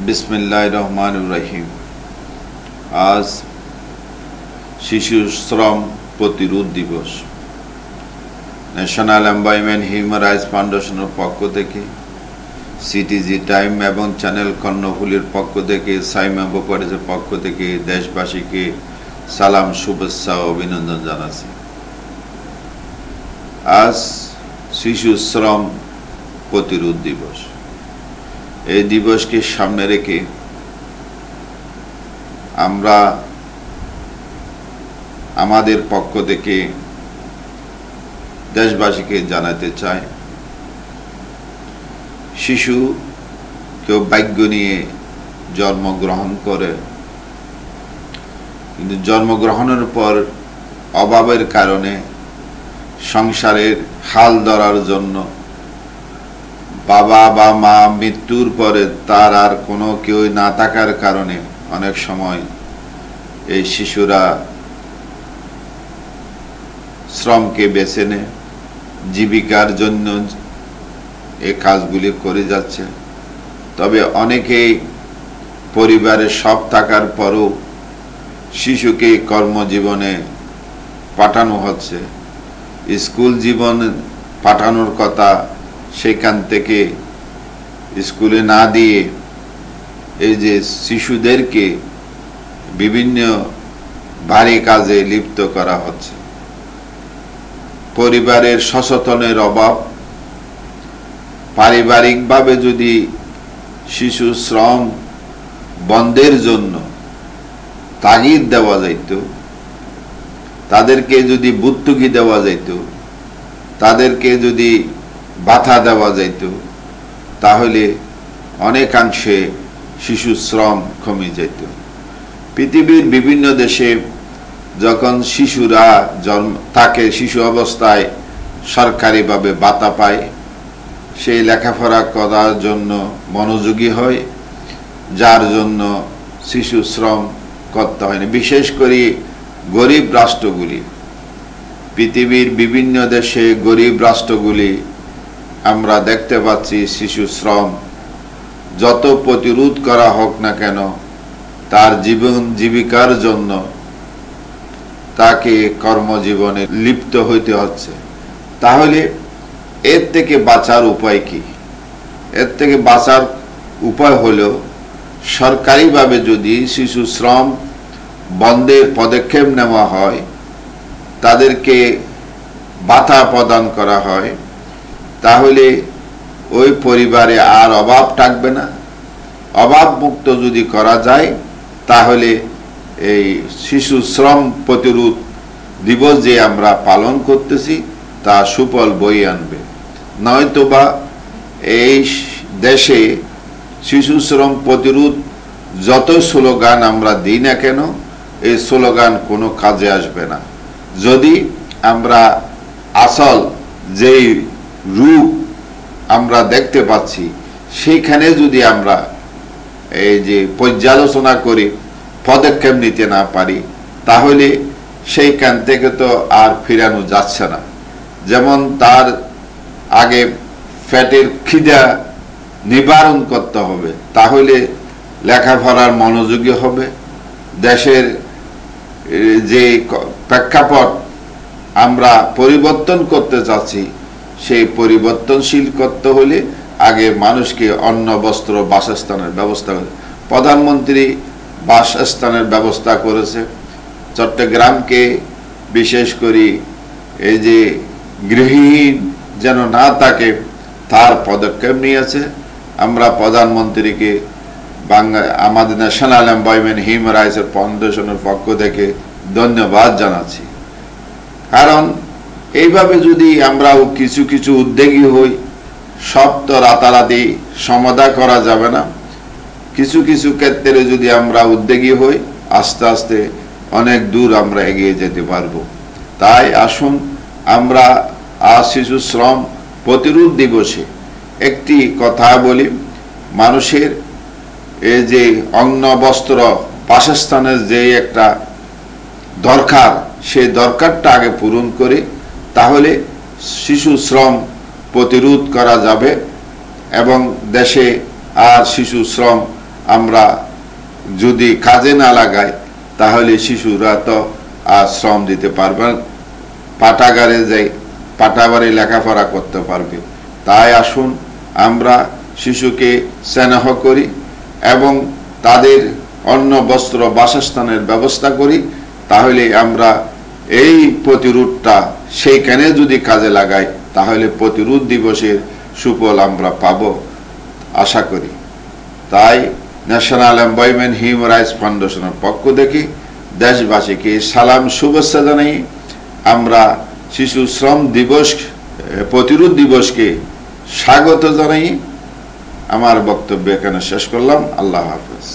বিসমিল্লাহির রহমানির রহিম। আজ শিশু শ্রম প্রতিরোধ দিবস। ন্যাশনাল এমপ্লয়মেন্ট হিউম্যান রাইটস ফাউন্ডেশনের পক্ষ থেকে, সিটিজি টাইম এবং চ্যানেল কর্ণফুলীর পক্ষ থেকে, সাইমা বোপারেজের পক্ষ থেকে দেশবাসীকে সালাম, শুভেচ্ছা ও অভিনন্দন জানাচ্ছি। আজ শিশু শ্রম প্রতিরোধ দিবস। এই দিবসকে সামনে রেখে আমরা আমাদের পক্ষ থেকে দেশবাসীকে জানাতে চাই, শিশু কেউ ভাগ্য নিয়ে জন্মগ্রহণ করে, কিন্তু জন্মগ্রহণের পর অভাবের কারণে সংসারের হাল ধরার জন্য বাবা বা মা মৃত্যুর পরে তার আর কোনো কেউ না থাকার কারণে অনেক সময় এই শিশুরা শ্রমকে বেছে নেয়, জীবিকার জন্য এই কাজগুলি করে যাচ্ছে। তবে অনেকেই পরিবারে সব থাকার পরও শিশুকে কর্মজীবনে পাঠানো হচ্ছে, স্কুল জীবন পাঠানোর কথা সেখান থেকে স্কুলে না দিয়ে এই যে শিশুদেরকে বিভিন্ন ভারী কাজে লিপ্ত করা হচ্ছে। পরিবারের সচেতনের অভাব, পারিবারিকভাবে যদি শিশু শ্রম বন্ধের জন্য তাগিদ দেওয়া যাইত, তাদেরকে যদি ভর্তুকি দেওয়া যাইত, তাদেরকে যদি বাধা দেওয়া যাইত, তাহলে অনেকাংশে শিশু শ্রম কমে যেত। পৃথিবীর বিভিন্ন দেশে যখন শিশুরা থাকে, শিশু অবস্থায় সরকারিভাবে ভাতা পায়, সেই লেখাপড়া করার জন্য মনোযোগী হয়, যার জন্য শিশু শ্রম করতে হয় না। বিশেষ করে গরিব রাষ্ট্রগুলি, পৃথিবীর বিভিন্ন দেশে গরিব রাষ্ট্রগুলি আমরা দেখতে পাচ্ছি শিশু শ্রম যত প্রতিরোধ করা হোক না কেন, তার জীবন জীবিকার জন্য তাকে কর্মজীবনে লিপ্ত হইতে হচ্ছে। তাহলে এর থেকে বাঁচার উপায় কি? এর থেকে বাঁচার উপায় হলো সরকারিভাবে যদি শিশু শ্রম বন্ধের পদক্ষেপ নেওয়া হয়, তাদেরকে ভাতা প্রদান করা হয়, তাহলে ওই পরিবারে আর অভাব থাকবে না। অভাব মুক্ত যদি করা যায়, তাহলে এই শিশু শ্রম প্রতিরোধ দিবস যে আমরা পালন করতেছি তা সুফল বয়ে আনবে। নয়তোবা এই দেশে শিশু শ্রম প্রতিরোধ যত স্লোগান আমরা দিই না কেন, এই স্লোগান কোনো কাজে আসবে না। যদি আমরা আসল যেই রূপ আমরা দেখতে পাচ্ছি সেইখানে যদি আমরা এই যে পর্যালোচনা করে পদক্ষেপ নিতে না পারি, তাহলে সেইখান থেকে তো আর ফিরানো যাচ্ছে না। যেমন তার আগে পেটের খিদা নিবারণ করতে হবে, তাহলে লেখাপড়ার মনোযোগী হবে। দেশের যে প্রেক্ষাপট আমরা পরিবর্তন করতে চাচ্ছি, সেই পরিবর্তনশীল করতে হলে আগে মানুষকে অন্ন, বস্ত্র, বাসস্থানের ব্যবস্থা করে। প্রধানমন্ত্রী বাসস্থানের ব্যবস্থা করেছে। চট্টগ্রামকে বিশেষ করে এই যে গৃহহীন যেন না থাকে তার পদক্ষেপ নিয়েছে। আমরা প্রধানমন্ত্রীকে আমাদের ন্যাশনাল এমপ্লয়মেন্ট হিউম্যান রাইটস ফাউন্ডেশনের পক্ষ থেকে ধন্যবাদ জানাচ্ছি। কারণ এইভাবে যদি আমরাও কিছু কিছু উদ্যোগী হই, সব তো রাতারাতি সমাধান করা যাবে না। কিছু কিছু ক্ষেত্রে যদি আমরা উদ্যোগী হই, আস্তে আস্তে অনেক দূর আমরা এগিয়ে যেতে পারবো। তাই আসুন আমরা আজ শিশু শ্রম প্রতিরোধ দিবসে একটি কথা বলি। মানুষের এই যে অন্ন, বস্ত্র, বাসস্থানের যে একটা দরকার, সেই দরকারটা আগে পূরণ করে তাহলে শিশু শ্রম প্রতিরোধ করা যাবে এবং দেশে আর শিশু শ্রম আমরা যদি কাজে না লাগাই তাহলে শিশুরা তো আর শ্রম দিতে পারবে, পাঠাগারে যাই পাঠাগারে লেখাপড়া করতে পারবে। তাই আসুন আমরা শিশুকে স্নেহ করি এবং তাদের অন্ন বস্ত্র বাসস্থানের ব্যবস্থা করি। তাহলে আমরা এই প্রতিরোধটা সেইখানে যদি কাজে লাগাই তাহলে প্রতিরোধ দিবসের সুফল আমরা পাব আশা করি। তাই ন্যাশনাল এমপ্লয়মেন্ট হিউম্যান রাইটস ফাউন্ডেশনের পক্ষ থেকে দেশবাসীকে সালাম শুভেচ্ছা জানাই। আমরা শিশু শ্রম দিবস প্রতিরোধ দিবসকে স্বাগত জানাই। আমার বক্তব্য এখানে শেষ করলাম। আল্লাহ হাফেজ।